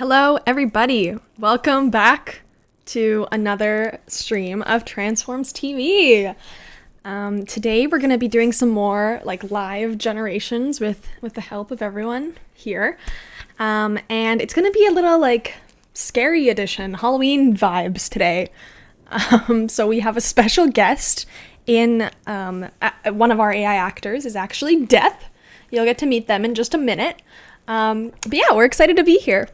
Hello, everybody. Welcome back to another stream of Transforms TV. Today we're going to be doing some more like live generations with the help of everyone here. And it's going to be a little like scary edition, Halloween vibes today. So we have a special guest in one of our AI actors is actually Death. You'll get to meet them in just a minute. But yeah, we're excited to be here.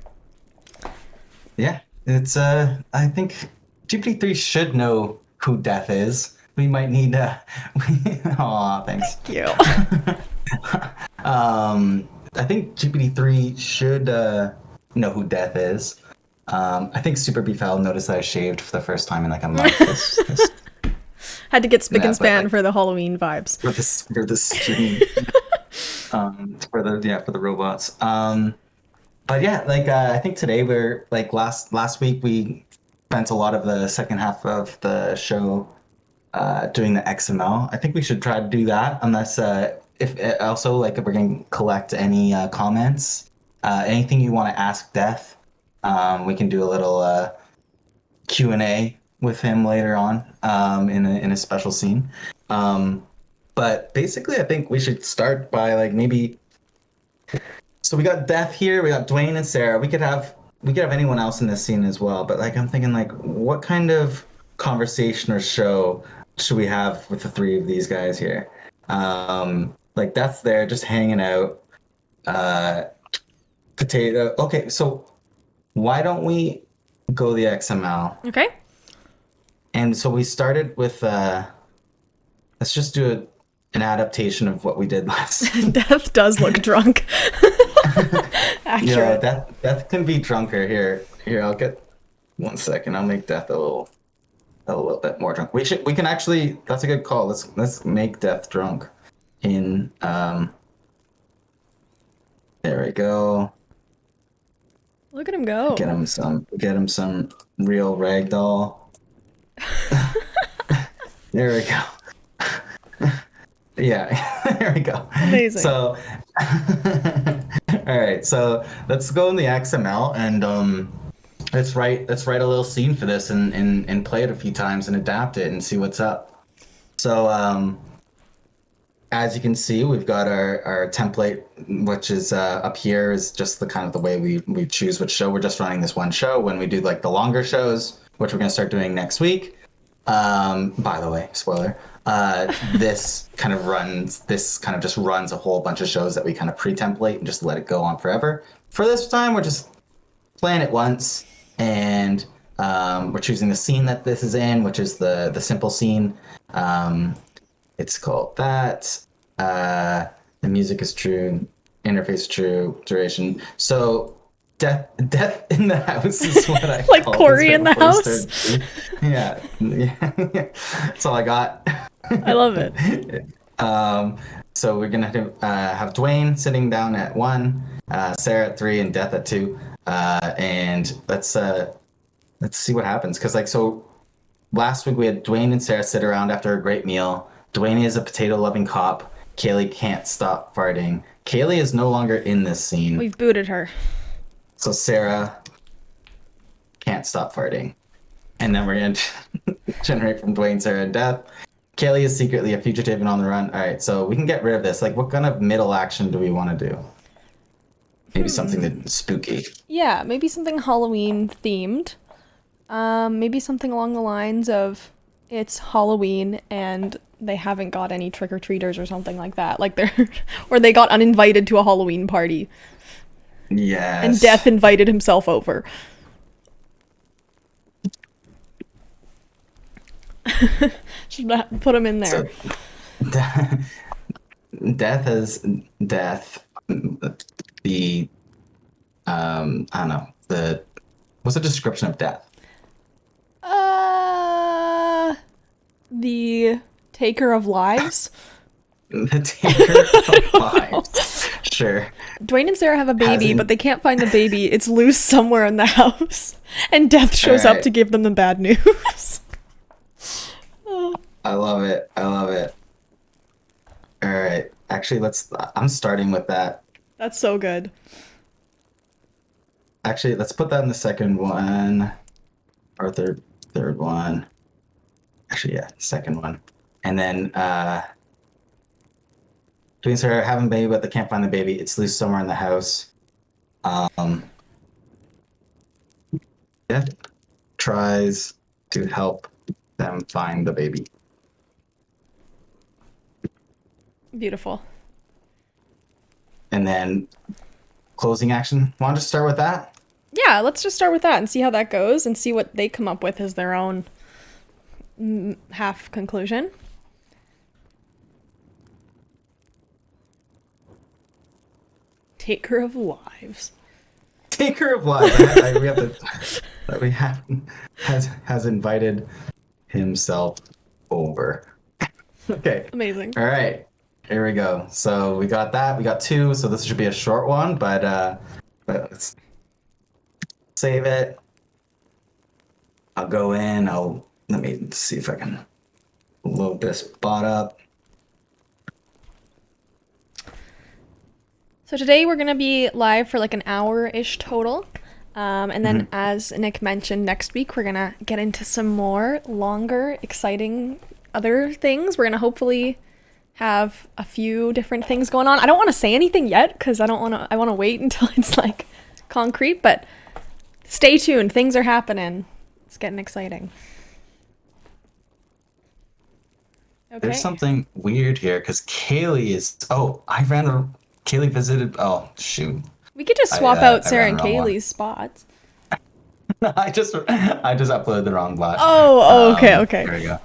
Yeah, it's I think GPT-3 should know who Death is. We might need Aw, thanks. Thank you. I think GPT-3 should know who Death is. I think Super Beefal noticed that I shaved for the first time in like a month. Had to get spick and span like, for the Halloween vibes. for this stream. For the robots. But yeah, like I think today we're like last week we spent a lot of the second half of the show doing the XML. I think we should try to do that unless if also like if we're going to collect any comments, anything you want to ask Death, we can do a little Q&A with him later on in a special scene. But basically, I think we should start by like maybe. So we got Death here, we got Dwayne and Sarah. We could have anyone else in this scene as well. But like I'm thinking like what kind of conversation or show should we have with the three of these guys here? Like Death's there just hanging out. Potato. Okay, so why don't we go the XML? Okay. And so we started with let's just do an adaptation of what we did last. Death does look drunk. Yeah, Accurate. Death can be drunker. Here, I'll get 1 second. I'll make Death a little bit more drunk. We can actually. That's a good call. Let's make Death drunk. In there we go. Look at him go. Get him some real ragdoll. There we go. Yeah, there we go. Amazing. So, all right. So let's go in the XML and let's write a little scene for this and play it a few times and adapt it and see what's up. So as you can see, we've got our template, which is up here is just the kind of the way we choose which show. We're just running this one show. When we do like the longer shows, which we're going to start doing next week. By the way, spoiler. This kind of just runs a whole bunch of shows that we kind of pre-template and just let it go on forever. For this time, we're just playing it once, and we're choosing the scene that this is in, which is the simple scene. It's called that. The music is true, interface is true, duration. So Death in the house is what I like call Corey in the house. Yeah. That's all I got. I love it. So we're gonna have Dwayne sitting down at 1, Sarah at 3, and Death at 2, and let's see what happens. Cause like so, last week we had Dwayne and Sarah sit around after a great meal. Dwayne is a potato-loving cop. Kaylee can't stop farting. Kaylee is no longer in this scene. We've booted her. So Sarah can't stop farting. And then we're going to generate from Dwayne, Sarah, and Death. Kaylee is secretly a fugitive and on the run. All right, so we can get rid of this. Like, what kind of middle action do we want to do? Maybe something that's spooky. Yeah, maybe something Halloween themed. Maybe something along the lines of it's Halloween and they haven't got any trick-or-treaters or something like that. Like or they got uninvited to a Halloween party. Yes. And Death invited himself over. Should put him in there. So, Death has Death. The I don't know. What's the description of Death? The taker of lives. The taker of lives. Sure. Dwayne and Sarah have a baby, but they can't find the baby. It's loose somewhere in the house. And Death shows up to give them the bad news. I love it. All right. Actually, I'm starting with that. That's so good. Actually, let's put that in the second one or third one. Actually, yeah, second one. And then twins are having a baby, but they can't find the baby. It's loose somewhere in the house. Death tries to help them find the baby. Beautiful. And then closing action. Want to just start with that? Yeah, let's just start with that and see how that goes and see what they come up with as their own half conclusion. Taker of lives. Taker of lives. We have to. That we have has invited himself over. Okay. Amazing. All right. Here we go. So we got that. We got two. So this should be a short one, but let's save it. I'll go in. Let me see if I can load this bot up. So today we're going to be live for like an hour-ish total. And then as Nick mentioned, next week we're going to get into some more longer, exciting other things. We're going to hopefully have a few different things going on. I don't want to say anything yet because I want to wait until it's like concrete, but stay tuned. Things are happening. It's getting exciting. Okay. There's something weird here because Kaylee is. Oh, Kaylee visited. Oh, shoot. We could just swap out I Sarah ran and the wrong one. Kaylee's spots. I just uploaded the wrong bot. Oh, okay. There we go.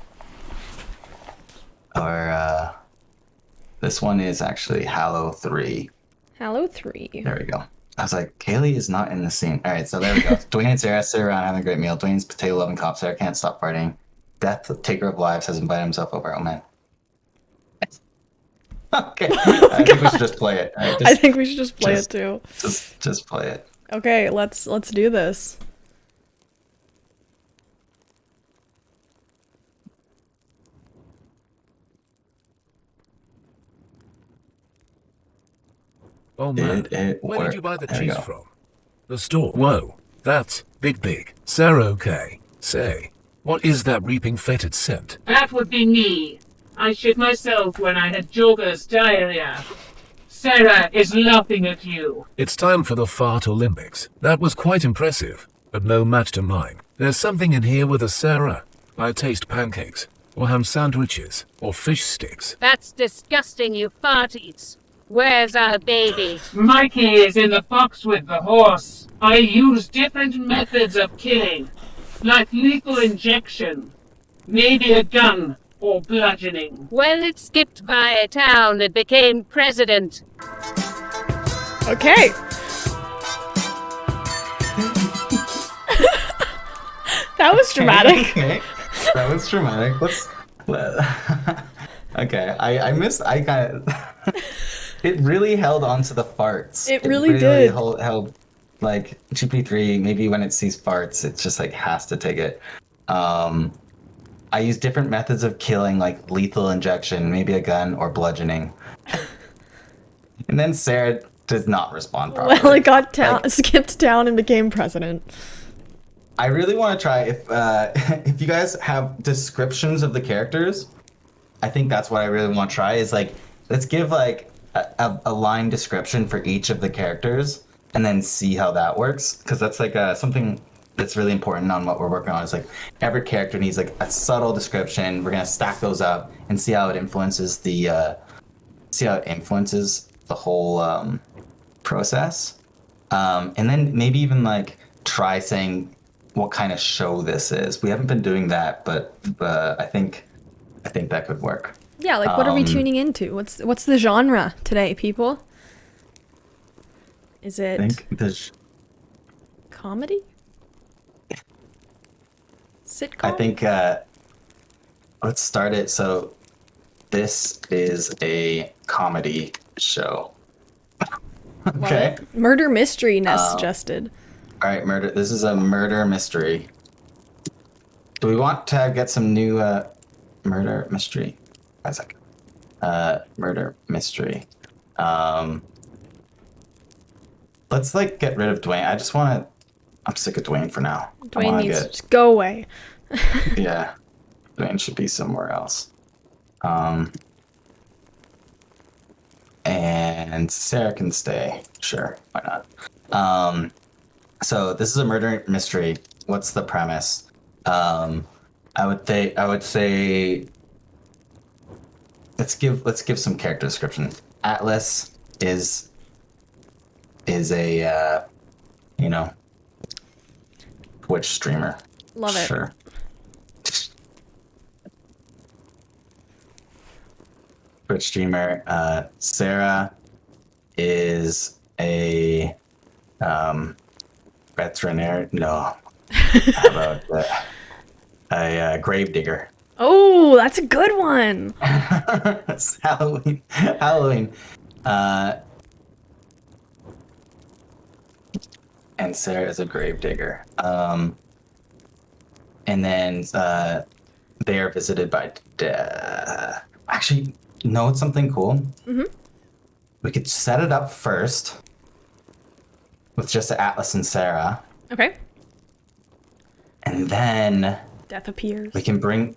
Or this one is actually Halo 3. Halo 3. There we go. I was like, Kaylee is not in the scene. All right, so there we go. Dwayne and Sarah sit around having a great meal. Dwayne's potato loving cop. Sarah can't stop fighting. Death, taker of lives, has invited himself over. Oh man. Okay. I think we should just play it. Right, I think we should just play it too. Just play it. Okay, let's do this. Oh man, where did you buy the cheese from? The store. Whoa, that's big. Sarah, okay. Say, what is that reaping fetid scent? That would be me. I shit myself when I had Joker's diarrhea. Sarah is laughing at you. It's time for the fart Olympics. That was quite impressive, but no match to mine. There's something in here with a Sarah. I taste pancakes, or ham sandwiches, or fish sticks. That's disgusting, you farties. Where's our baby? Mikey is in the box with the horse. I use different methods of killing, like lethal injection, maybe a gun, or bludgeoning. Well, it skipped by a town that became president. Okay. That was dramatic. Okay. That was dramatic. Okay, I kind of... It really held on to the farts. It really did. Held, like, GP3, maybe when it sees farts, it just, like, has to take it. I use different methods of killing, like lethal injection, maybe a gun, or bludgeoning. And then Sarah does not respond properly. Well, it got skipped down and became president. I really want to try, if you guys have descriptions of the characters, I think that's what I really want to try, is, like, let's give, like, a line description for each of the characters, and then see how that works, because that's, like, something that's really important on what we're working on. Is like every character needs like a subtle description. We're gonna stack those up and see how it influences the whole process, and then maybe even like try saying what kind of show this is. We haven't been doing that, but I think that could work. Yeah, like what are we tuning into? What's the genre today, people? Is it comedy? Sitcom? I think let's start it. So this is a comedy show. Okay. What? Murder mystery, Ness suggested. All right, murder. This is a murder mystery. Do we want to get some new murder mystery? 1 second. Murder mystery. let's like get rid of Dwayne. I just want to. I'm sick of Dwayne for now. I Dwayne wanna needs to just go away. Yeah, Dwayne should be somewhere else. And Sarah can stay. Sure, why not? So this is a murder mystery. What's the premise? I would say let's give some character description. Atlas is a Twitch streamer. Love it. Sure. Twitch streamer. Sarah is a veterinarian. No. How about a grave digger? Oh, that's a good one. It's Halloween. Halloween. And Sarah is a grave digger. And then they are visited by actually, you know what's something cool? Mm-hmm. We could set it up first with just Atlas and Sarah, Okay. and then Death appears. we can bring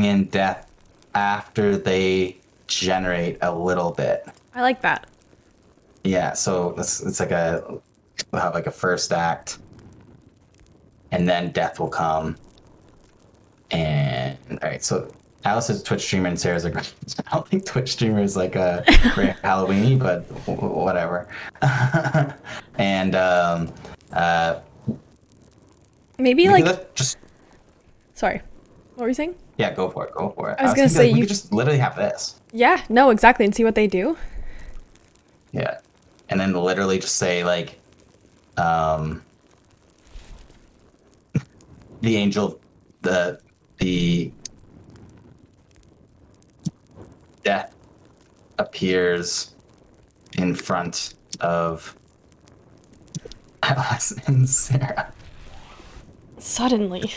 in Death after they generate a little bit. I like that. Yeah, so it's like we'll have like a first act, and then Death will come. And all right, so Alice is a Twitch streamer and Sarah's I don't think Twitch streamer is like a very Halloweeny, but whatever. And Maybe we like. could just Sorry. What were you saying? yeah, go for it. I was gonna say we you- could just literally have this. Yeah. No. Exactly. And see what they do. Yeah, and then literally just say like, the angel, the Death appears in front of Alice and Sarah. Suddenly.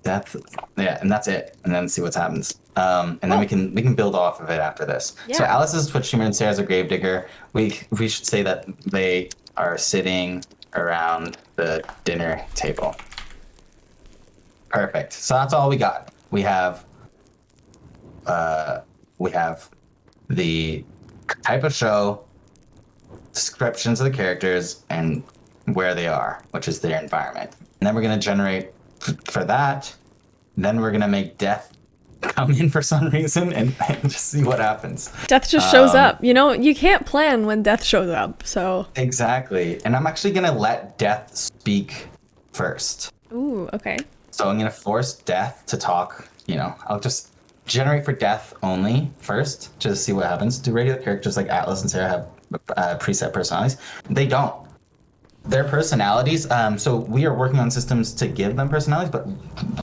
Death, yeah, and that's it. And then see what happens. And then we can build off of it after this. So Yeah. Alice is a Twitch streamer and Sarah's a gravedigger. We should say that they are sitting around the dinner table. Perfect. So that's all we got. We have the type of show, descriptions of the characters, and where they are, which is their environment. And then we're gonna generate for that. Then we're gonna make Death come in for some reason and just see what happens. Death just shows up. You know, you can't plan when Death shows up. So. Exactly. And I'm actually gonna let Death speak first. Ooh. Okay. So I'm gonna force Death to talk. You know, I'll just generate for Death only first, just to see what happens. Do regular characters like Atlas and Sarah have preset personalities? They don't. Their personalities. So we are working on systems to give them personalities, but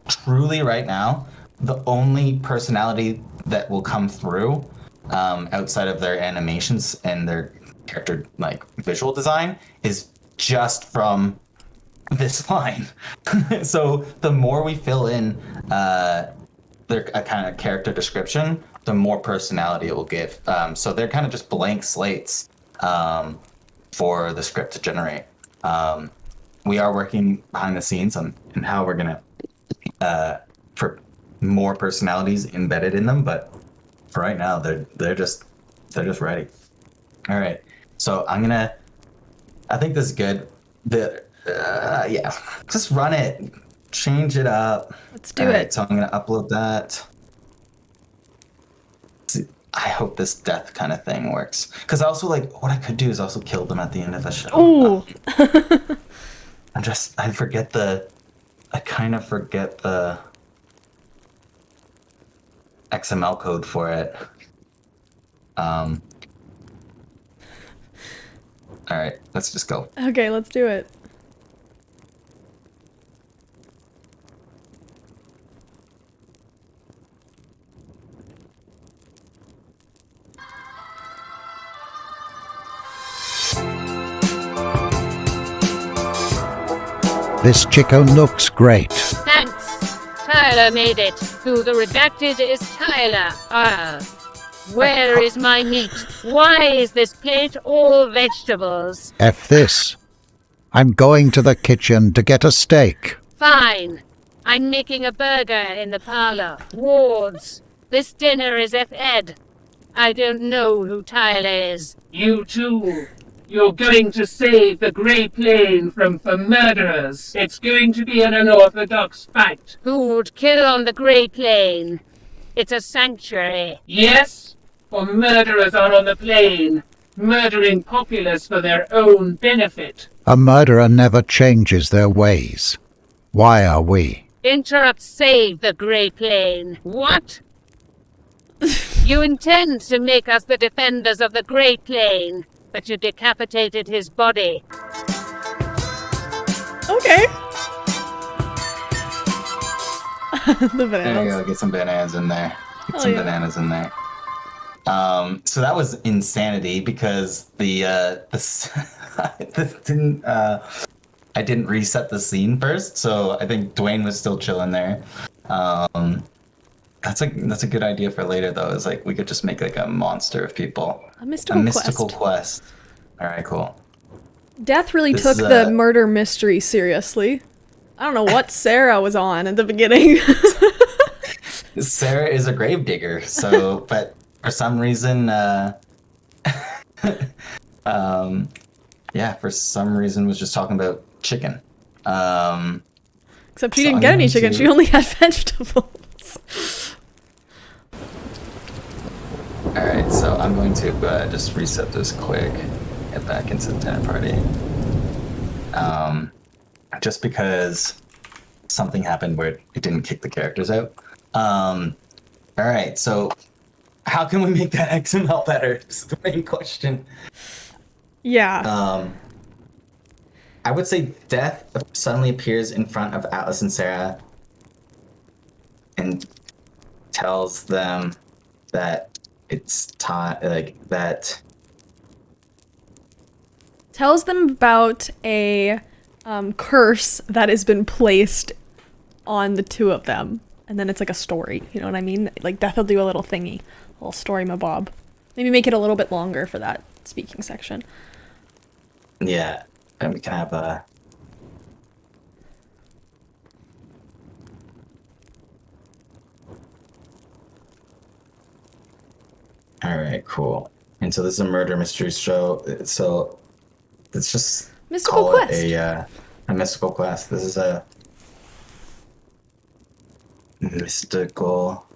truly right now, the only personality that will come through outside of their animations and their character like visual design is just from this line. So the more we fill in their kind of character description, the more personality it will give. So they're kind of just blank slates for the script to generate. We are working behind the scenes on how we're gonna for more personalities embedded in them, but for right now they're just ready. All right, so I think this is good. Yeah, just run it, change it up. Let's do All it. right, so I'm gonna upload that. See, I hope this Death kind of thing works. Because also, like, what I could do is also kill them at the end of the show. Ooh. I kind of forget the XML code for it. All right, let's just go. Okay. Let's do it. This chicken looks great. Thanks. Tyler made it. Who the redacted is Tyler. Where is my meat? Why is this plate all vegetables? F this. I'm going to the kitchen to get a steak. Fine. I'm making a burger in the parlor. Wards, this dinner is F-Ed. I don't know who Tyler is. You too. You're going to save the Grey Plain from murderers. It's going to be an unorthodox fight. Who would kill on the Grey Plain? It's a sanctuary. Yes, for murderers are on the plain, murdering populace for their own benefit. A murderer never changes their ways. Why are we? Interrupt save the Grey Plain. What? You intend to make us the defenders of the Grey Plain, but you decapitated his body. Okay. The There you bananas. go. Get some bananas in there. Get Hell some yeah. bananas in there. So that was insanity because this didn't. I didn't reset the scene first, so I think Dwayne was still chilling there. That's a good idea for later though. Is like we could just make like a monster of people. A mystical quest. quest. All right, cool. Death really This took is, the murder mystery seriously. I don't know what Sarah was on at the beginning. Sarah is a gravedigger, so but for some reason, for some reason was just talking about chicken. Except she So didn't I'm get any going chicken, to- she only had vegetables. All right, so I'm going to just reset this quick, get back into the dinner party. Just because something happened where it didn't kick the characters out. All right, so how can we make that XML better? Is the main question. Yeah. I would say Death suddenly appears in front of Atlas and Sarah and tells them that it's time, like that. Tells them about a curse that has been placed on the two of them. And then it's like a story, you know what I mean? Like Death will do a little thingy, a little story mabob. Maybe make it a little bit longer for that speaking section. Yeah, and we can have a. All right, cool. And so this is a murder mystery show. So let's just Mystical call quest. it a mystical quest. This is a mystical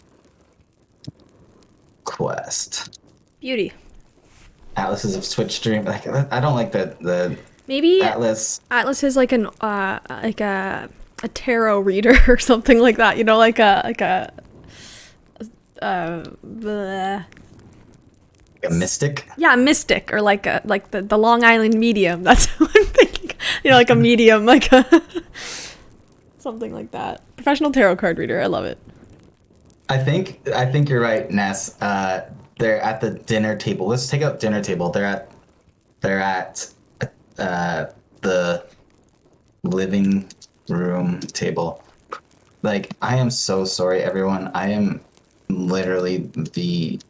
quest. Beauty. Atlas is a Switch stream. Like I don't like the Maybe Atlas. Atlas is like a tarot reader or something like that. You know, like a bleh. A mystic. Yeah, a mystic, or like the Long Island medium. That's what I'm thinking. You know, like a medium, like a something like that. Professional tarot card reader. I love it. I think you're right, Ness. They're at the dinner table. Let's take out dinner table. They're at the living room table. Like, I am so sorry, everyone. I am literally the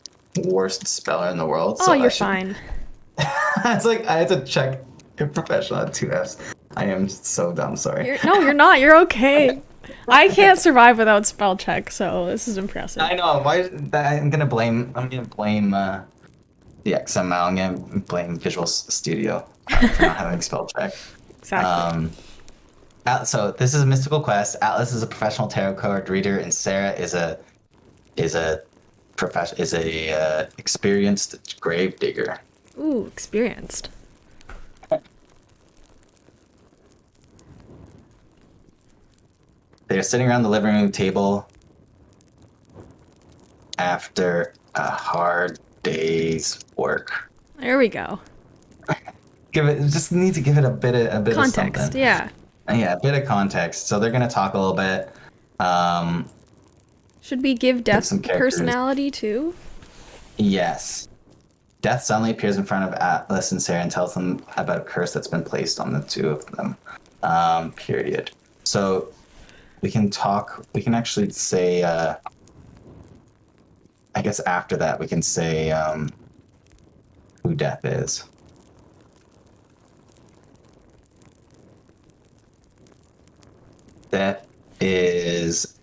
worst speller in the world. Oh, so you're fine. It's like I had to check professional at 2Fs. I am so dumb. Sorry. No, you're not. You're okay. I can't survive without spell check, so this is impressive. I know. I'm gonna blame the XML. I'm gonna blame Visual Studio for not having spell check. Exactly. So this is a mystical quest. Atlas is a professional tarot card reader, and Sarah is a experienced grave digger. Ooh, experienced. They're sitting around the living room table after a hard day's work. There we go. Just need to give it a bit of Context, something. yeah. Yeah, a bit of context. So they're gonna talk a little bit. Should we give Death some characters. personality too? Yes. Death suddenly appears in front of Atlas and Sarah and tells them about a curse that's been placed on the two of them. Period. So we can actually say I guess after that we can say who Death is. Death is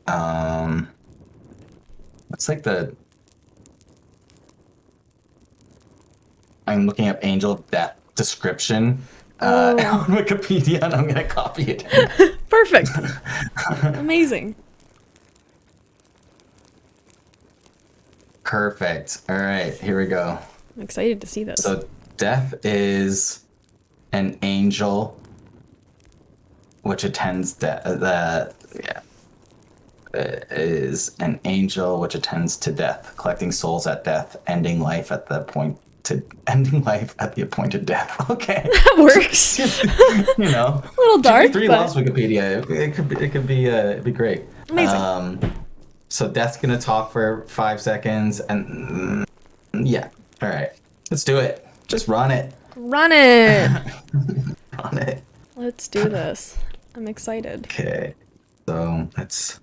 what's like the I'm looking up angel death description on Wikipedia, and I'm gonna copy it. Perfect. Amazing. Perfect. All right, here we go. I'm excited to see this. So death is an angel which attends is an angel which attends to death, collecting souls at death, ending life at the appointed death. Okay. That works. You know. A little dark. Three but... loves Wikipedia. It could be it'd be great. Amazing. So Death's gonna talk for 5 seconds, and yeah. All right, let's do it. Just run it. Run it. Run it. Let's do this. I'm excited. Okay, so let's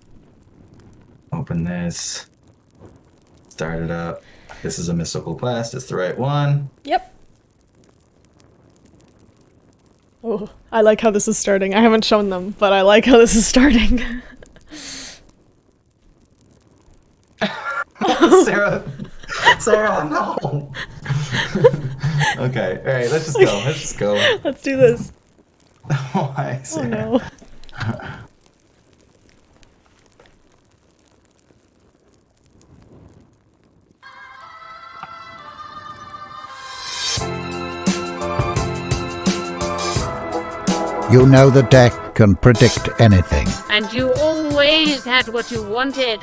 open this. Start it up. This is a mystical quest. It's the right one. Yep. Oh, I like how this is starting. I haven't shown them, but I like how this is starting. Sarah, no. Okay, all right. Let's just go. Let's just go. Let's do this. Why, Oh Sarah? no. You know the deck can predict anything. And you always had what you wanted.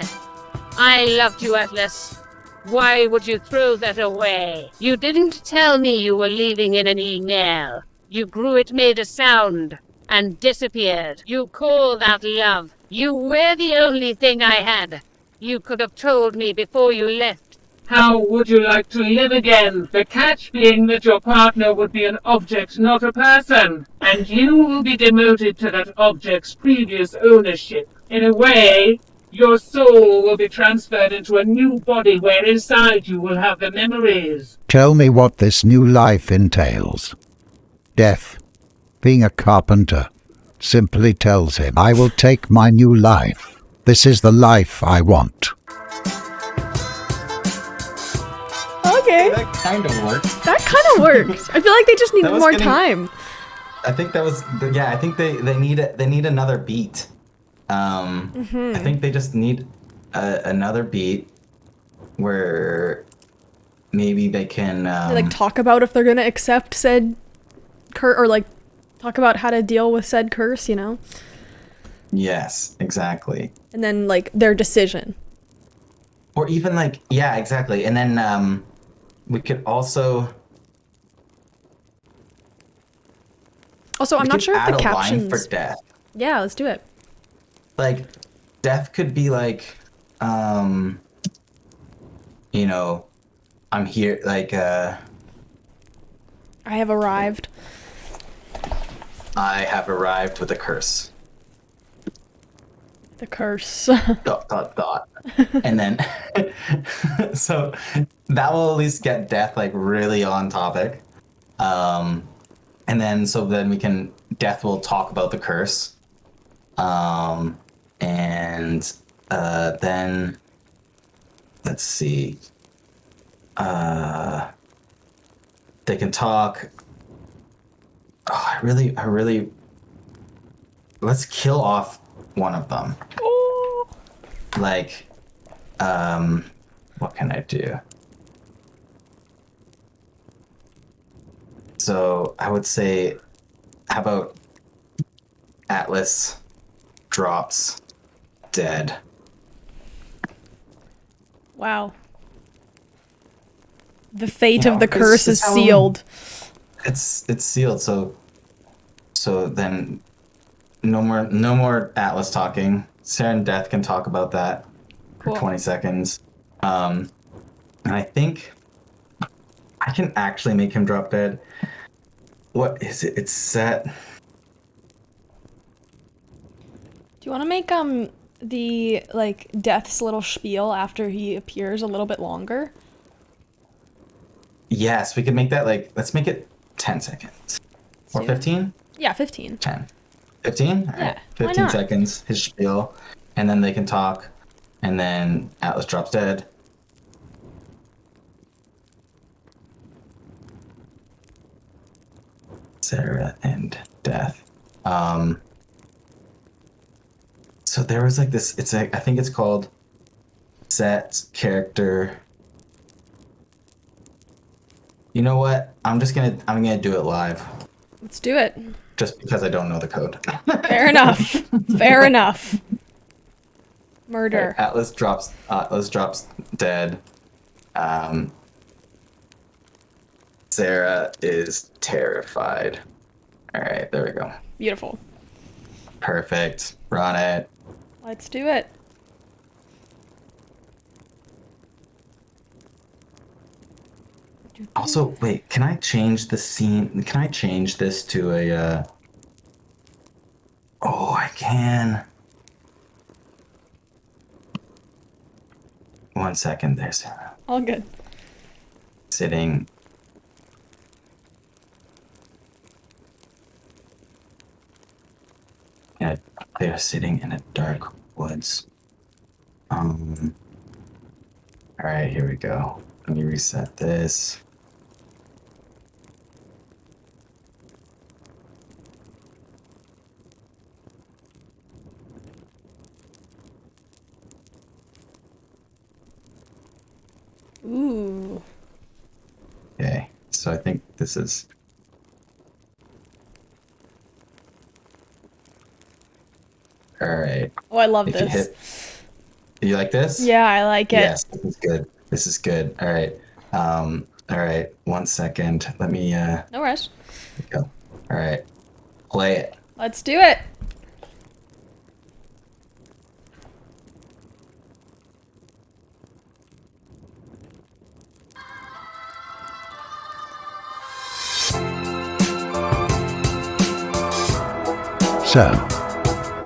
I loved you, Atlas. Why would you throw that away? You didn't tell me you were leaving in an email. You grew it, made a sound, and disappeared. You call that love. You were the only thing I had. You could have told me before you left. How would you like to live again? The catch being that your partner would be an object, not a person, and you will be demoted to that object's previous ownership. In a way, your soul will be transferred into a new body where inside you will have the memories. Tell me what this new life entails. Death, being a carpenter, simply tells him, I will take my new life. This is the life I want. Okay. That kind of worked. That kind of worked. I feel like they just needed more time. I think that was, yeah. I think they need another beat. I think they just need another beat where maybe they can They, like, talk about if they're gonna accept said curse, or like talk about how to deal with said curse, you know? Yes, exactly. And then like their decision. Or even like, yeah, exactly. And then we could also. Also, I'm not sure if the captions. Line for death. Yeah, let's do it. Like, death could be like, you know, I'm here. Like, I have arrived. I have arrived with a curse. The curse. Dot dot dot. And then, so that will at least get death like really on topic. And then death will talk about the curse. And then let's see. They can talk. Oh, I really. Let's kill off one of them. Oh. Like, what can I do? So I would say, how about Atlas drops dead? Wow. The fate You of know, the curse is it's how- sealed. It's sealed. So then, no more Atlas talking. Sarah and Death can talk about that Cool. for 20 seconds. And I think I can actually make him drop dead. What is it? It's set. Do you want to make the like Death's little spiel after he appears a little bit longer? Yes, we could make that like, let's make it 10 seconds. Or do it. 15? Yeah, 15. 10. 15? All Yeah, right. why 15 not? seconds, his spiel, and then they can talk, and then Atlas drops dead. Sarah and Death. So there was like this, it's like, I think it's called set character. You know what? I'm gonna do it live. Let's do it. Just because I don't know the code. Fair enough. Fair enough. Murder. Atlas drops dead. Sarah is terrified. All right, there we go. Beautiful. Perfect. Run it. Let's do it. Also, wait, can I change the scene? Can I change this to a, Oh, I can. 1 second there, Sarah. All good. Sitting. They are sitting in a dark woods. All right, here we go. Let me reset this. Ooh. Okay, so I think this is. All right. Oh, I love If this. you like this? Yeah, I like it. Yes, this is good. This is good. All right. All right. 1 second. Let me No rush. go. All right. Play it. Let's do it. So,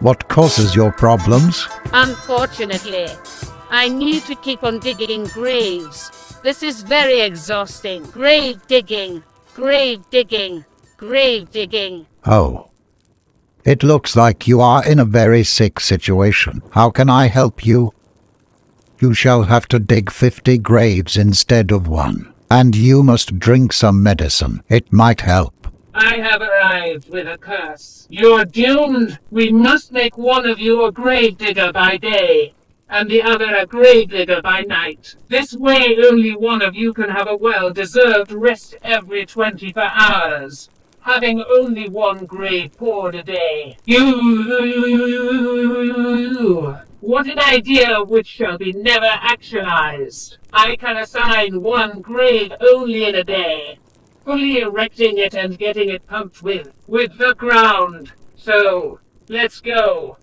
what causes your problems? Unfortunately, I need to keep on digging graves. This is very exhausting. Grave digging, grave digging, grave digging. Oh. It looks like you are in a very sick situation. How can I help you? You shall have to dig 50 graves instead of one. And you must drink some medicine. It might help. I have arrived with a curse. You're doomed. We must make one of you a grave digger by day, and the other a grave digger by night. This way only one of you can have a well-deserved rest every 24 hours, having only one grave poured a day. What an idea which shall be never actualized. I can assign one grave only in a day, fully erecting it and getting it pumped with the ground. So, let's go.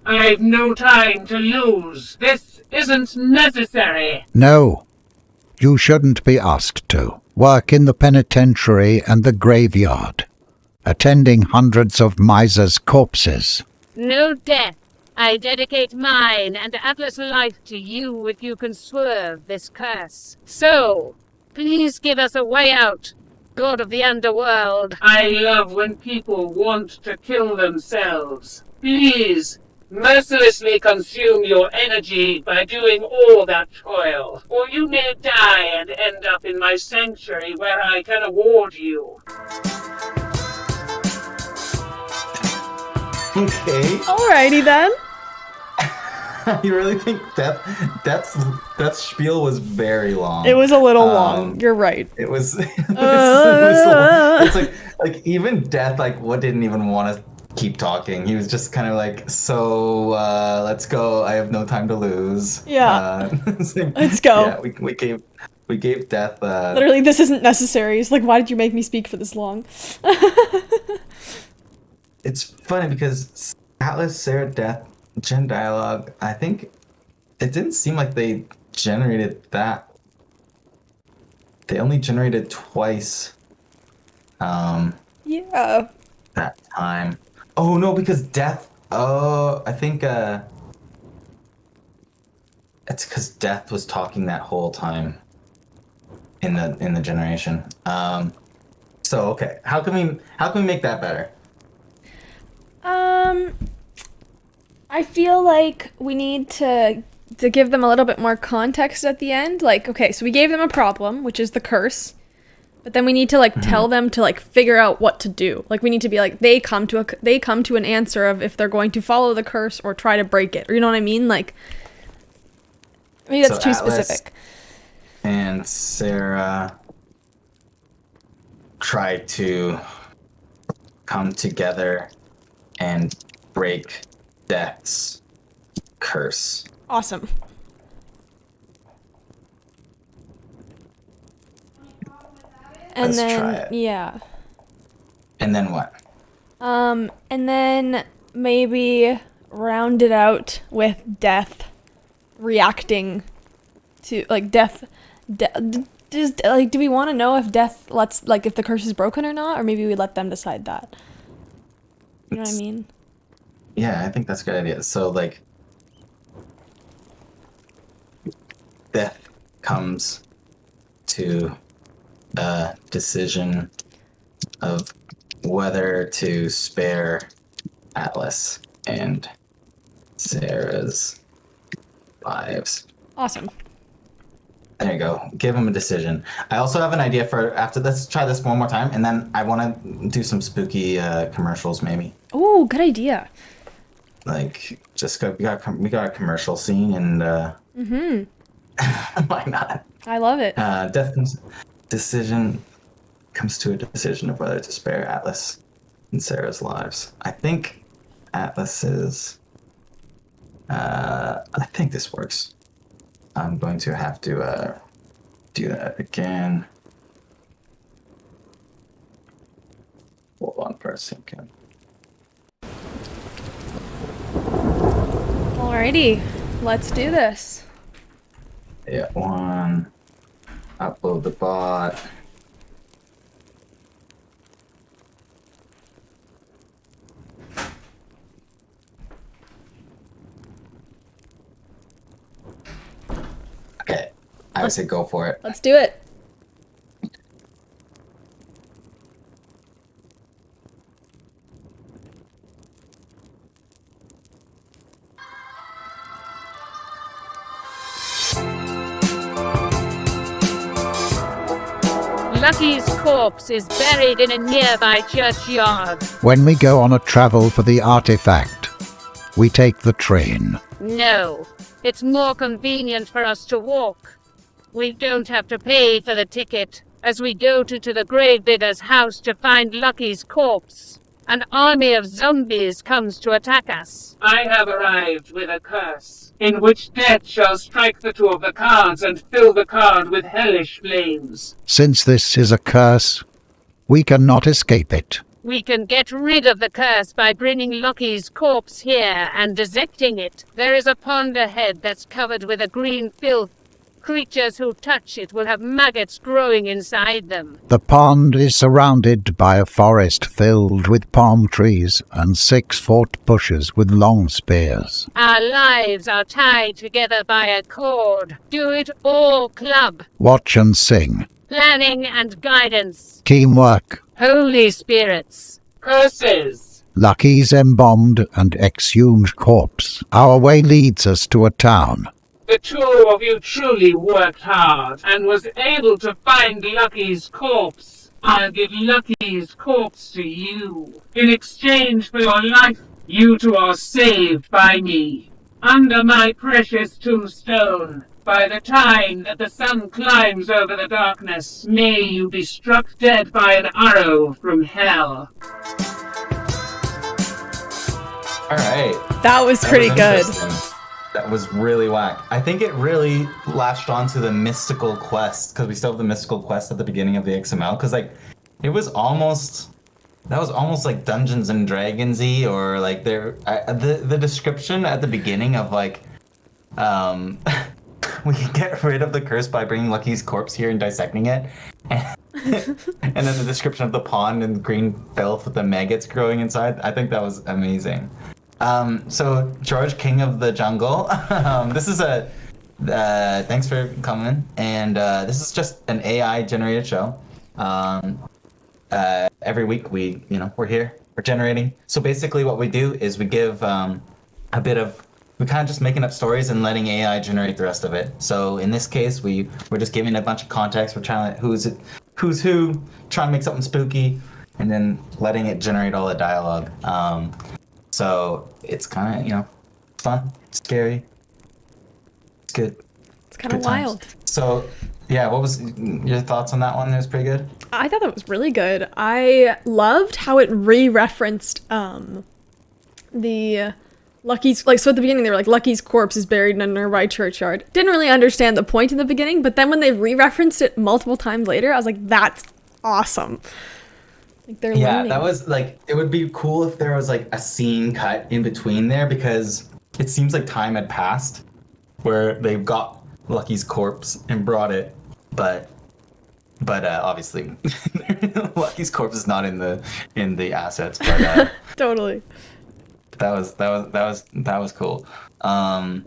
I've no time to lose. This isn't necessary. No. You shouldn't be asked to. Work in the penitentiary and the graveyard, attending hundreds of misers' corpses. No death. I dedicate mine and Atlas' life to you if you can swerve this curse. So, please give us a way out, God of the Underworld. I love when people want to kill themselves. Please, mercilessly consume your energy by doing all that toil, or you may die and end up in my sanctuary where I can award you. Okay. Alrighty then. You really think Death's spiel was very long? It was a little long. You're right. It was. It was long. It's like even Death didn't even want to keep talking. He was just kind of like, so let's go. I have no time to lose. Yeah. Like, Let's go. Yeah, we gave Death. Literally, this isn't necessary. It's like, why did you make me speak for this long? It's funny because Atlas, Sarah, Death, Gen dialogue. I think it didn't seem like they generated that. They only generated twice. Yeah. That time. Oh no, because Death. Oh, I think It's because Death was talking that whole time in the generation. So okay, how can we make that better? I feel like we need to give them a little bit more context at the end. Like, okay, so we gave them a problem, which is the curse. But then we need to like tell them to like figure out what to do. Like we need to be like they come to an answer of if they're going to follow the curse or try to break it. Or you know what I mean? Like maybe that's So too Atlas specific. and Sarah try to come together and break Death's curse. Awesome. And Let's then try it. yeah. And then what? And then maybe round it out with Death reacting to like Death. Like, do we want to know if Death lets like if the curse is broken or not, or maybe we let them decide that? You know what I mean? Yeah, I think that's a good idea. So like, Death comes to a decision of whether to spare Atlas and Sarah's lives. Awesome. There you go. Give him a decision. I also have an idea for after. Let's try this one more time, and then I want to do some spooky commercials, maybe. Ooh, good idea. Like, just go. We got a commercial scene, and why not? I love it. Death decision comes to a decision of whether to spare Atlas and Sarah's lives. I think Atlas's. I think this works. I'm going to have to do that again. Hold on for a second. Alrighty, let's do this. Yeah, one. Upload the bot. Okay, I would say go for it. Let's do it. Lucky's corpse is buried in a nearby churchyard. When we go on a travel for the artifact, we take the train. No, it's more convenient for us to walk. We don't have to pay for the ticket as we go to the gravedigger's house to find Lucky's corpse. An army of zombies comes to attack us. I have arrived with a curse, in which death shall strike the two of the cards and fill the card with hellish flames. Since this is a curse, we cannot escape it. We can get rid of the curse by bringing Lucky's corpse here and dissecting it. There is a pond ahead that's covered with a green filth. Creatures who touch it will have maggots growing inside them. The pond is surrounded by a forest filled with palm trees and 6-foot bushes with long spears. Our lives are tied together by a cord. Do it all club. Watch and sing. Planning and guidance. Teamwork. Holy spirits. Curses! Lucky's embalmed and exhumed corpse. Our way leads us to a town. The two of you truly worked hard and was able to find Lucky's corpse. I'll give Lucky's corpse to you. In exchange for your life, you two are saved by me. Under my precious tombstone, by the time that the sun climbs over the darkness, may you be struck dead by an arrow from hell. All right. That was pretty good. Interesting. That was really whack. I think it really latched onto the mystical quest because we still have the mystical quest at the beginning of the XML. Because like, it was almost like Dungeons and Dragons-y, or like the description at the beginning of like, we can get rid of the curse by bringing Lucky's corpse here and dissecting it, and then the description of the pond and green filth with the maggots growing inside. I think that was amazing. So George, King of the Jungle. This is a Thanks for coming. And this is just an AI generated show. Every week we're here, we're generating. So basically what we do is we give we kind of just making up stories and letting AI generate the rest of it. So in this case, we're just giving a bunch of context. We're trying to who's who, trying to make something spooky, and then letting it generate all the dialogue. So it's kind of fun, scary. It's good. It's kind of wild. So yeah, what was your thoughts on that one? It was pretty good. I thought that was really good. I loved how it re-referenced the Lucky's, like, so at the beginning they were like, Lucky's corpse is buried in a nearby churchyard. Didn't really understand the point in the beginning, but then when they re-referenced it multiple times later, I was like, that's awesome. Like, they're learning. That was like, it would be cool if there was like a scene cut in between there, because it seems like time had passed where they got Lucky's corpse and brought it, but obviously Lucky's corpse is not in the assets, but Totally. that was cool.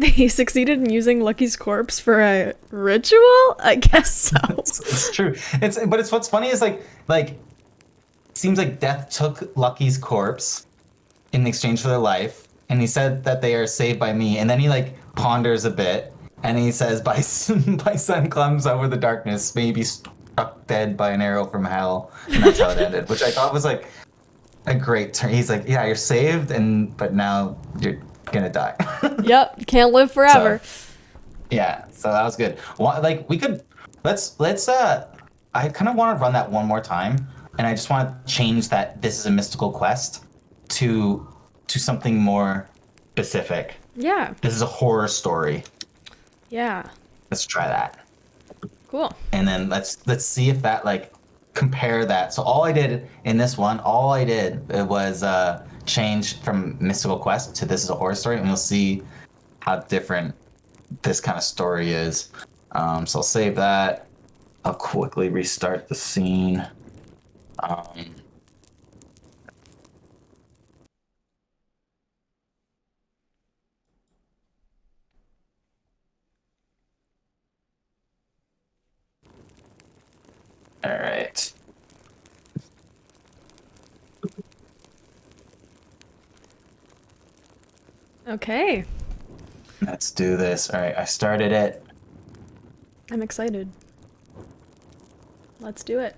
He succeeded in using Lucky's corpse for a ritual? I guess so. It's true. But what's funny is like it seems like Death took Lucky's corpse in exchange for their life, and he said that they are saved by me, and then he like ponders a bit, and he says, by sun comes over the darkness, maybe struck dead by an arrow from hell, and that's how it ended, which I thought was like a great turn. He's like, yeah, you're saved, but now you're gonna die. Yep, can't live forever. So that was good. Like, we could let's I kind of want to run that one more time, and I just want to change that this is a mystical quest to something more specific. Yeah. This is a horror story. Yeah. Let's try that. Cool. And then let's see if that, like, compare that. So all I did in this one, was change from mystical quest to this is a horror story, and we'll see how different this kind of story is. So I'll save that. I'll quickly restart the scene. All right. Okay. Let's do this. All right, I started it. I'm excited. Let's do it.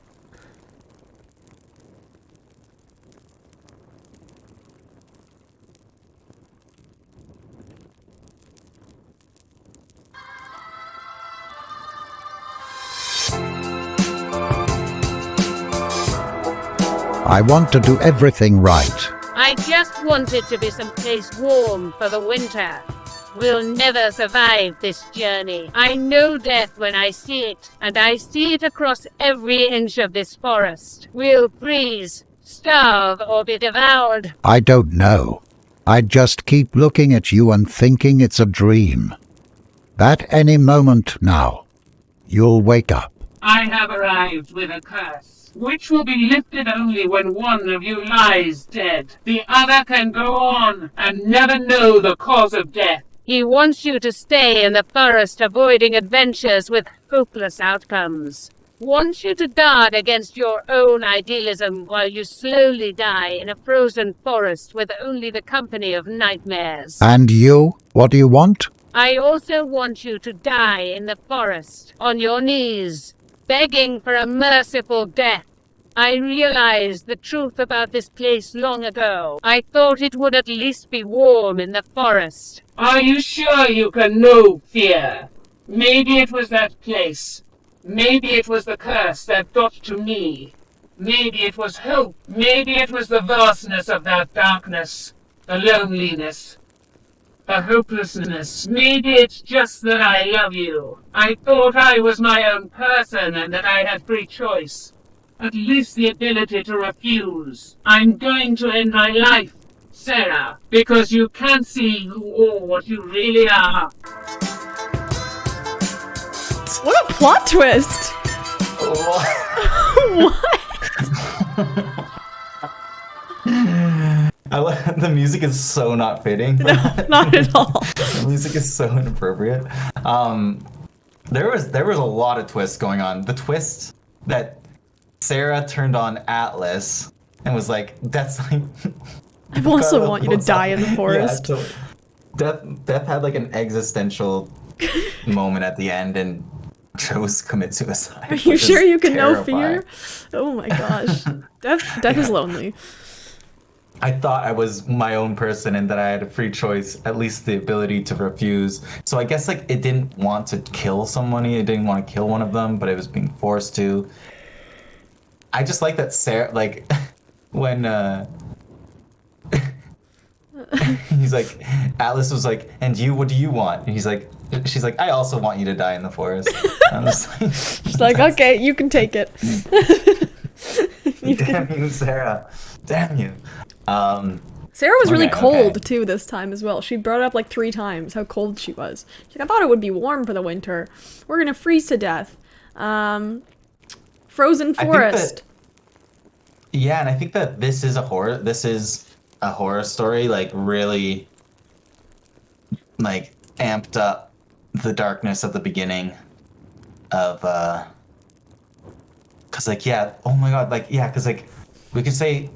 I want to do everything right. I just want it to be someplace warm for the winter. We'll never survive this journey. I know death when I see it, and I see it across every inch of this forest. We'll freeze, starve, or be devoured. I don't know. I just keep looking at you and thinking it's a dream. That any moment now, you'll wake up. I have arrived with a curse, which will be lifted only when one of you lies dead. The other can go on and never know the cause of death. He wants you to stay in the forest, avoiding adventures with hopeless outcomes. Wants you to guard against your own idealism while you slowly die in a frozen forest with only the company of nightmares. And you? What do you want? I also want you to die in the forest, on your knees, begging for a merciful death. I realized the truth about this place long ago. I thought it would at least be warm in the forest. Are you sure you can know fear? Maybe it was that place. Maybe it was the curse that got to me. Maybe it was hope. Maybe it was the vastness of that darkness. The loneliness. The hopelessness. Maybe it's just that I love you. I thought I was my own person and that I had free choice. At least the ability to refuse. I'm going to end my life, Sarah, because you can't see who or what you really are. What a plot twist! What? The music is so not fitting. No, not at all. The music is so inappropriate. There was a lot of twists going on. The twist that Sarah turned on Atlas and was like, "That's like." I also want you to die in the forest. Yeah, Death had like an existential moment at the end and chose to commit suicide. Are you which sure is you can know terrifying. fear? Oh my gosh. Death is lonely. I thought I was my own person and that I had a free choice, at least the ability to refuse. So I guess like it didn't want to kill somebody, it didn't want to kill one of them, but it was being forced to. I just like that Sarah, like when he's like, Atlas was like, and you, what do you want? And she's like, I also want you to die in the forest. I'm just like, She's like, okay, you can take it. damn you, Sarah. Damn you. Sarah was really Okay, cold okay. too this time as well. She brought it up like 3 times how cold she was. She's like, I thought it would be warm for the winter. We're gonna freeze to death. Frozen I think forest. Yeah, and I think that this is a horror story, like really like amped up the darkness at the beginning of cause like yeah, oh my god, like yeah, cause like we could say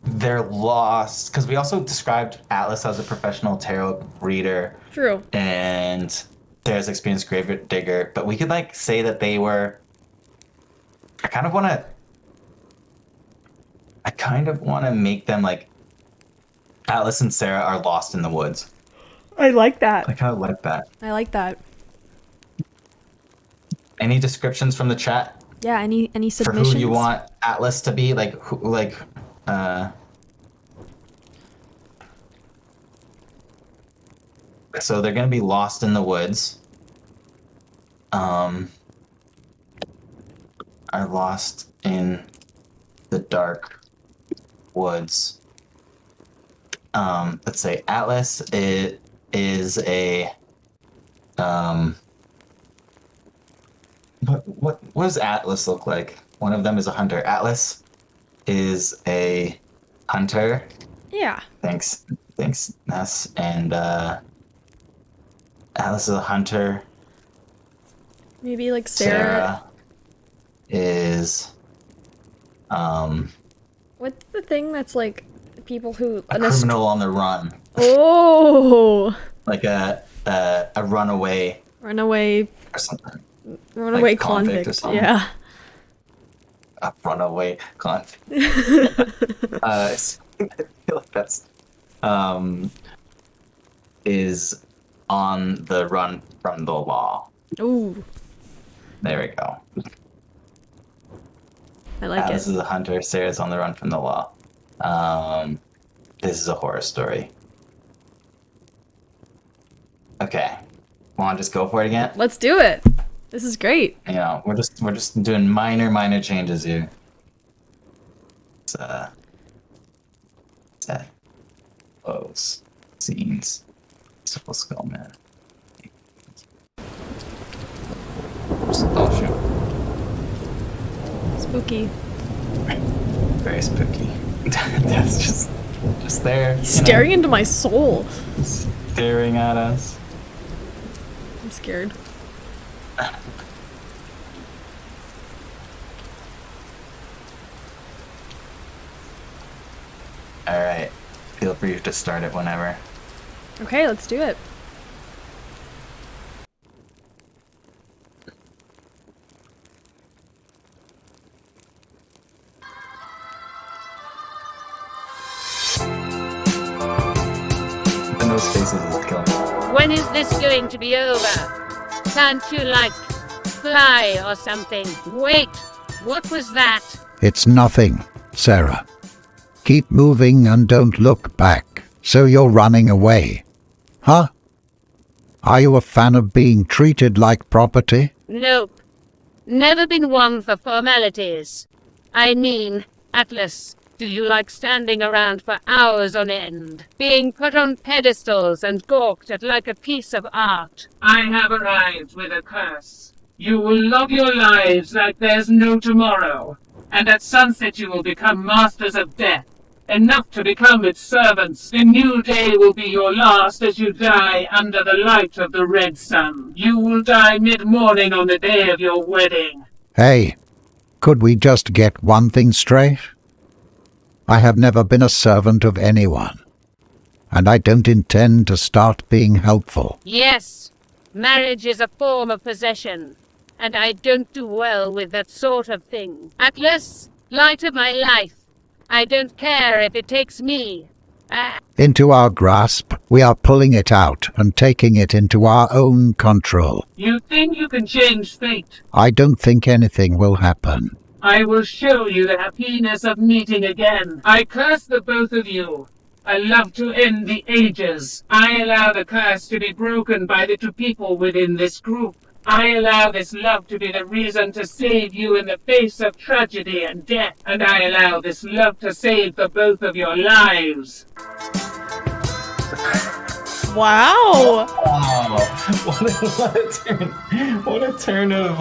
they're lost because we also described Atlas as a professional tarot reader True. and Sarah's experienced grave digger, but we could like say that they were I kind of want to make them like Atlas and Sarah are lost in the woods. I like that. I kind of like that. I like that. Any descriptions from the chat Yeah, any for submissions? who you want Atlas to be? Like, so they're gonna be lost in the woods. Are lost in the dark woods. Let's say Atlas is a what does Atlas look like? One of them is a hunter. Atlas is a hunter. Yeah. Thanks, Ness. And Atlas is a hunter. Maybe like Sarah. Is What's the thing that's like people who a criminal on the run, Oh, like a runaway runaway or something. runaway convict or convict. something. Yeah. A runaway convict. I feel like that's is on the run from the law. Ooh, There we go. I like Alice it. is a hunter. Sarah's on the run from the law. This is a horror story. Okay, want to just go for it again? Let's do it. This is great. You know, we're just doing minor changes here. Set, close, scenes, simple skull man. Oh shoot. Spooky. Very spooky. That's just there. Staring into my soul. Staring at us. I'm scared. Alright. Feel free to start it whenever. Okay, let's do it. And those faces is killing me. When is this going to be over? Can't you, like, fly or something? Wait, what was that? It's nothing, Sarah. Keep moving and don't look back. So you're running away. Huh? Are you a fan of being treated like property? Nope. Never been one for formalities. I mean, Atlas, do you like standing around for hours on end, being put on pedestals and gawked at like a piece of art? I have arrived with a curse. You will love your lives like there's no tomorrow, and at sunset you will become masters of death. enough to become its servants. The new day will be your last as you die under the light of the red sun. You will die mid-morning on the day of your wedding. Hey, could we just get one thing straight? I have never been a servant of anyone, and I don't intend to start being helpful. Yes, marriage is a form of possession, and I don't do well with that sort of thing. Atlas, light of my life, I don't care if it takes me. Into our grasp, we are pulling it out and taking it into our own control. You think you can change fate? I don't think anything will happen. I will show you the happiness of meeting again. I curse the both of you. I love to end the ages. I allow the curse to be broken by the two people within this group. I allow this love to be the reason to save you in the face of tragedy and death. And I allow this love to save the both of your lives. Wow. Wow. What a turn. What a turn of,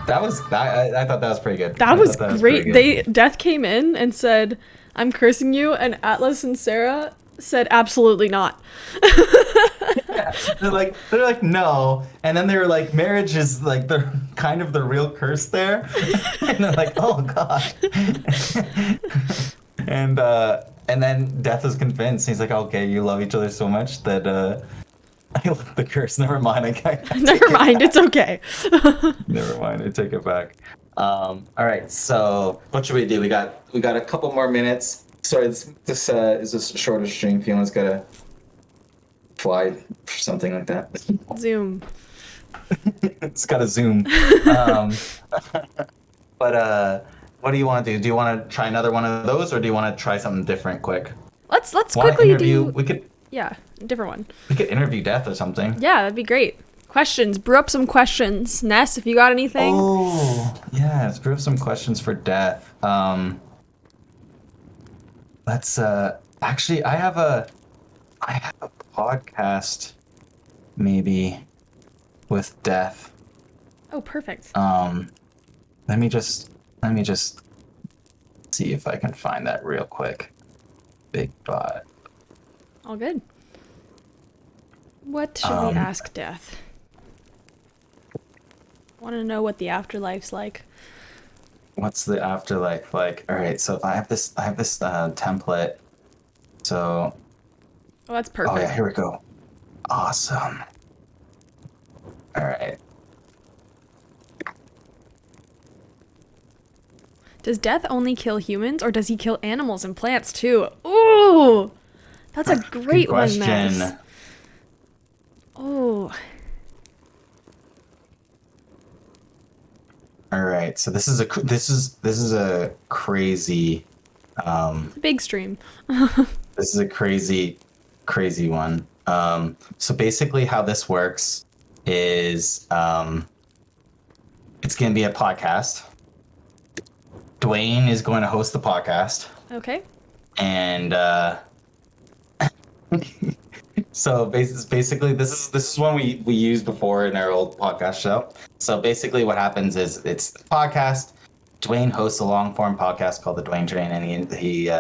That was, I thought that was pretty good. That I was thought great. pretty good. Death came in and said, "I'm cursing you," and Atlas and Sarah said, "Absolutely not." They're like, no. And then they were like, marriage is like the kind of the real curse there. And they're like, oh god. And then Death is convinced. He's like, okay, you love each other so much that I love the curse. Never mind. Never mind. It's okay. Never mind. I take it back. All right. So what should we do? We got a couple more minutes. Sorry, this is a shorter stream. Fiona's gotta fly or something like that. Zoom. It's gotta zoom. But what do you want to do? Do you want to try another one of those, or do you want to try something different quick? Let's Wanna quickly interview? do. Yeah, a different one. We could interview Death or something. Yeah, that'd be great. Questions. Brew up some questions. Ness, if you got anything. Oh, yeah. Let's brew up some questions for Death. Let's actually I have a podcast maybe with Death. Oh, perfect. Let me just see if I can find that real quick. Big bot. All good. What should we ask Death? Want to know what the afterlife's like. What's the afterlife like? All right, so if I have this template. So. Oh, that's perfect. Oh yeah, here we go. Awesome. All right. Does Death only kill humans, or does he kill animals and plants too? Ooh, that's a great one, Ness. Oh. All right, so this is a crazy. Big stream. This is a crazy one. So basically, how this works is it's gonna be a podcast. Dwayne is going to host the podcast. Okay. And so basically, this is one we used before in our old podcast show. So basically, what happens is it's the podcast. Dwayne hosts a long form podcast called The Dwayne Train, and he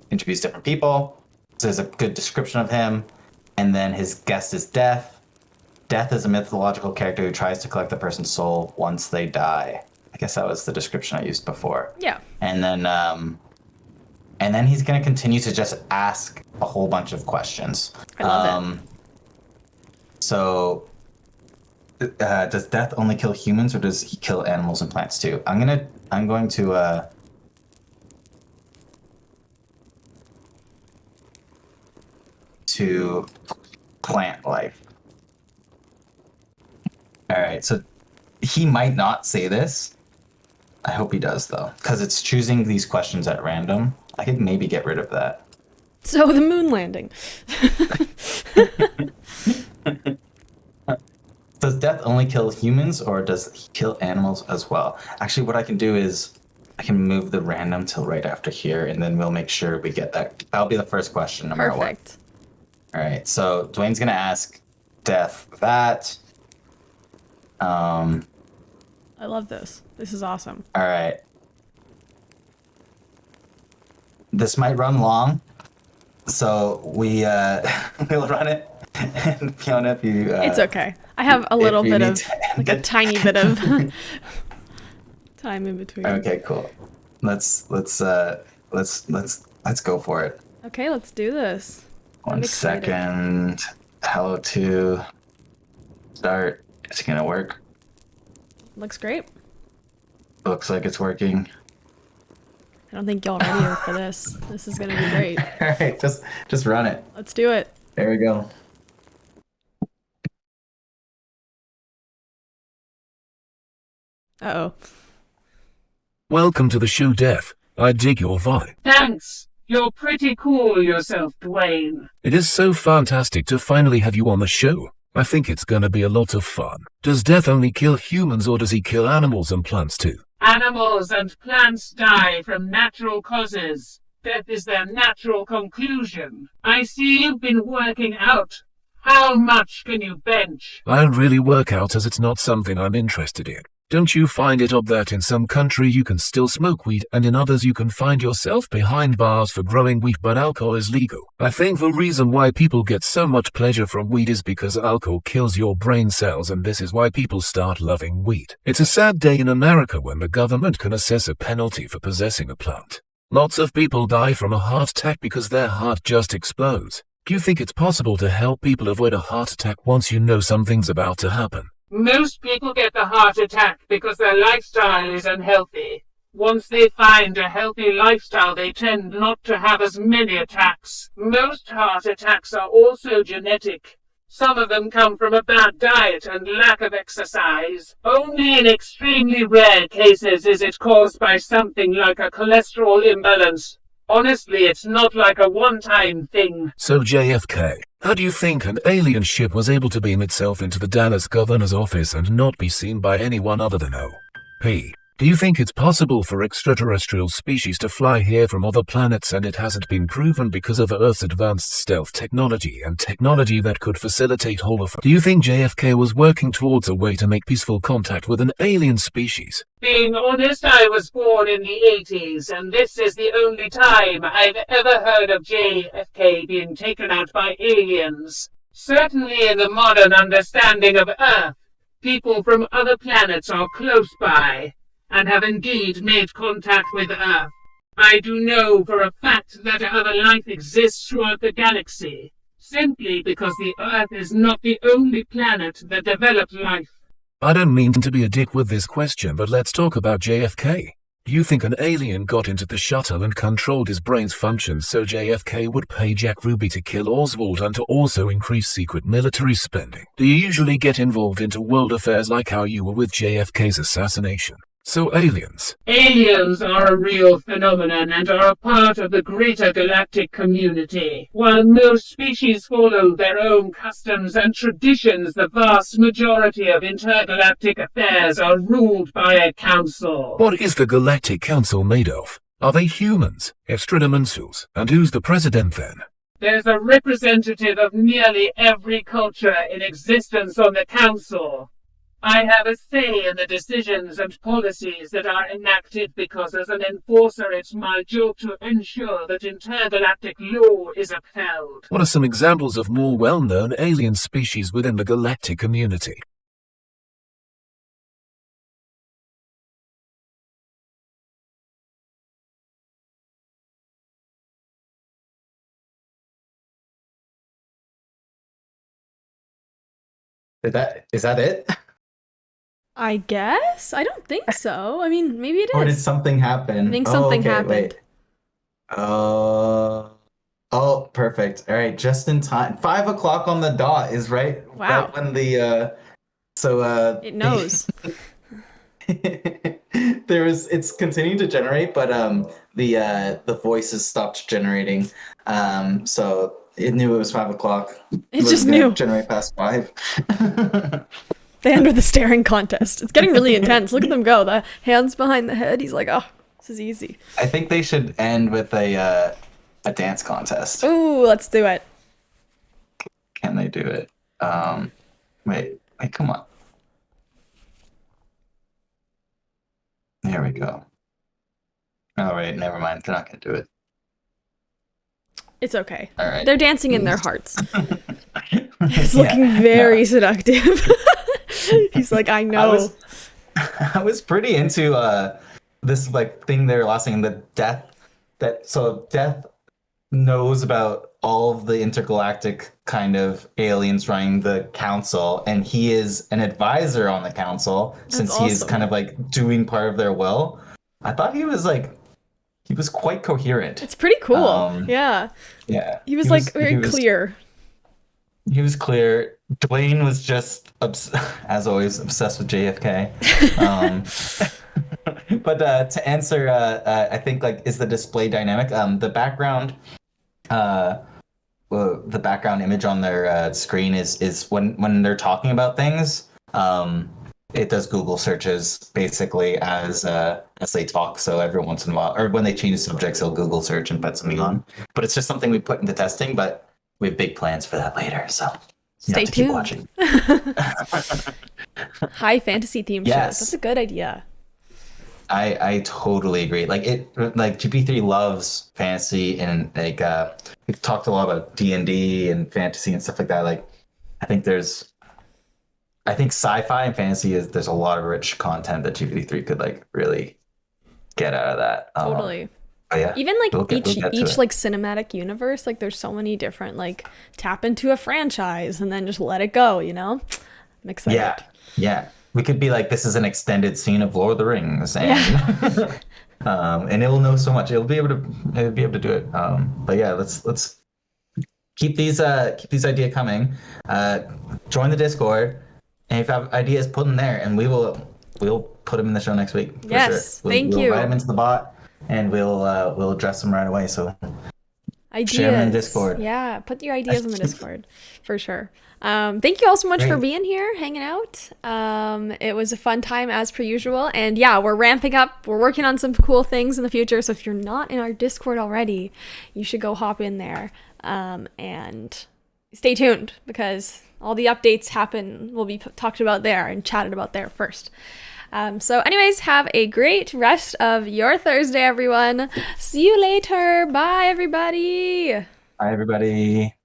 interviews different people. So there's a good description of him, and then his guest is Death. Death is a mythological character who tries to collect the person's soul once they die. I guess that was the description I used before. Yeah. And then he's gonna continue to just ask a whole bunch of questions. I love it. So, does Death only kill humans, or does he kill animals and plants too? I'm going to plant life. All right, so he might not say this. I hope he does, though, because it's choosing these questions at random. I could maybe get rid of that. So the moon landing. Does Death only kill humans, or does he kill animals as well? Actually, what I can do is I can move the random till right after here, and then we'll make sure we get that. That'll be the first question, no matter what. Perfect. All right, so Dwayne's gonna ask Death that. I love this. This is awesome. All right. this might run long, so we'll run it. And Fiona, if you It's okay. I have a little you bit need of, to end like a it. tiny bit of time in between. Okay, cool. Let's go for it. Okay, let's do this. I'm One excited. second. How to start? Is it gonna work? Looks great. Looks like it's working. I don't think y'all ready for this. This is gonna be great. All right, just run it. Let's do it. There we go. Uh-oh. Welcome to the show, Death. I dig your vibe. Thanks. You're pretty cool yourself, Dwayne. It is so fantastic to finally have you on the show. I think it's gonna be a lot of fun. Does Death only kill humans or does he kill animals and plants too? Animals and plants die from natural causes. Death is their natural conclusion. I see you've been working out. How much can you bench? I don't really work out as it's not something I'm interested in. Don't you find it odd that in some country you can still smoke weed and in others you can find yourself behind bars for growing weed but alcohol is legal? I think the reason why people get so much pleasure from weed is because alcohol kills your brain cells and this is why people start loving weed. It's a sad day in America when the government can assess a penalty for possessing a plant. Lots of people die from a heart attack because their heart just explodes. Do you think it's possible to help people avoid a heart attack once you know something's about to happen? Most people get the heart attack because their lifestyle is unhealthy. Once they find a healthy lifestyle, they tend not to have as many attacks. Most heart attacks are also genetic. Some of them come from a bad diet and lack of exercise. Only in extremely rare cases is it caused by something like a cholesterol imbalance. Honestly, it's not like a one-time thing. So JFK, how do you think an alien ship was able to beam itself into the Dallas governor's office and not be seen by anyone other than O.P.? Do you think it's possible for extraterrestrial species to fly here from other planets and it hasn't been proven because of Earth's advanced stealth technology and technology that could facilitate holophone? Do you think JFK was working towards a way to make peaceful contact with an alien species? Being honest, I was born in the 80s, and this is the only time I've ever heard of JFK being taken out by aliens. Certainly in the modern understanding of Earth, people from other planets are close by, and have indeed made contact with Earth. I do know for a fact that other life exists throughout the galaxy, simply because the Earth is not the only planet that developed life. I don't mean to be a dick with this question, but let's talk about JFK. Do you think an alien got into the shuttle and controlled his brain's functions so JFK would pay Jack Ruby to kill Oswald and to also increase secret military spending? Do you usually get involved into world affairs like how you were with JFK's assassination? So aliens. Aliens are a real phenomenon and are a part of the greater galactic community. While most species follow their own customs and traditions, the vast majority of intergalactic affairs are ruled by a council. What is the Galactic Council made of? Are they humans, extradimensionals, and who's the president then? There's a representative of nearly every culture in existence on the council. I have a say in the decisions and policies that are enacted because as an enforcer it's my job to ensure that intergalactic law is upheld. What are some examples of more well-known alien species within the galactic community? Is that it? I guess? I don't think so. I mean, maybe it Or did is. something happen? I think something okay, happened. Wait. Oh, perfect. All right, just in time. 5 o'clock on the dot is right. Wow. Right when the It knows. it's continuing to generate, but the voices stopped generating. So it knew it was 5 o'clock. It was just gonna knew. generate past 5. The end of the staring contest. It's getting really intense. Look at them go. The hands behind the head. He's like, oh, this is easy. I think they should end with a dance contest. Ooh, let's do it. Can they do it? Wait, come on. There we go. Oh wait, never mind. They're not gonna do it. It's okay. All right. They're dancing in their hearts. It's looking very seductive. He's like, I know. I was pretty into this like thing they were last thing, the death death knows about all of the intergalactic kind of aliens running the council, and he is an advisor on the council since he is awesome. kind of like doing part of their will. I thought he was quite coherent. It's pretty cool. Yeah. Yeah. He was very clear. He was clear. Dwayne was just, as always, obsessed with JFK. But to answer, I think is the display dynamic. The background image on their screen is when they're talking about things. It does Google searches basically as they talk. So every once in a while, or when they change subjects, they'll Google search and put something on. But it's just something we put into testing. But we have big plans for that later. So stay tuned. Keep watching. High fantasy themed shows. Yes. That's a good idea. I totally agree. GP3 loves fantasy, and we've talked a lot about D&D and fantasy and stuff like that. I think sci-fi and fantasy there's a lot of rich content that GPT-3 could really get out of that. Totally. Yeah, even each cinematic universe, there's so many different tap into a franchise and then just let it go, I'm excited. Yeah. We could be this is an extended scene of Lord of the Rings, and and it will know so much. It'll be able to do it. But yeah, let's keep these ideas coming. Join the Discord, and if you have ideas, put them there, and we'll put them in the show next week. Yes, sure. Thank you. We'll write them into the bot, and we'll address them right away. So ideas. Share them in Discord. Yeah, put your ideas in the Discord for sure. Thank you all so much for being here, hanging out. It was a fun time as per usual. And yeah, we're ramping up. We're working on some cool things in the future. So if you're not in our Discord already, you should go hop in there and stay tuned because all the updates will be talked about there and chatted about there first. So anyways, have a great rest of your Thursday, everyone. See you later. Bye, everybody. Bye, everybody.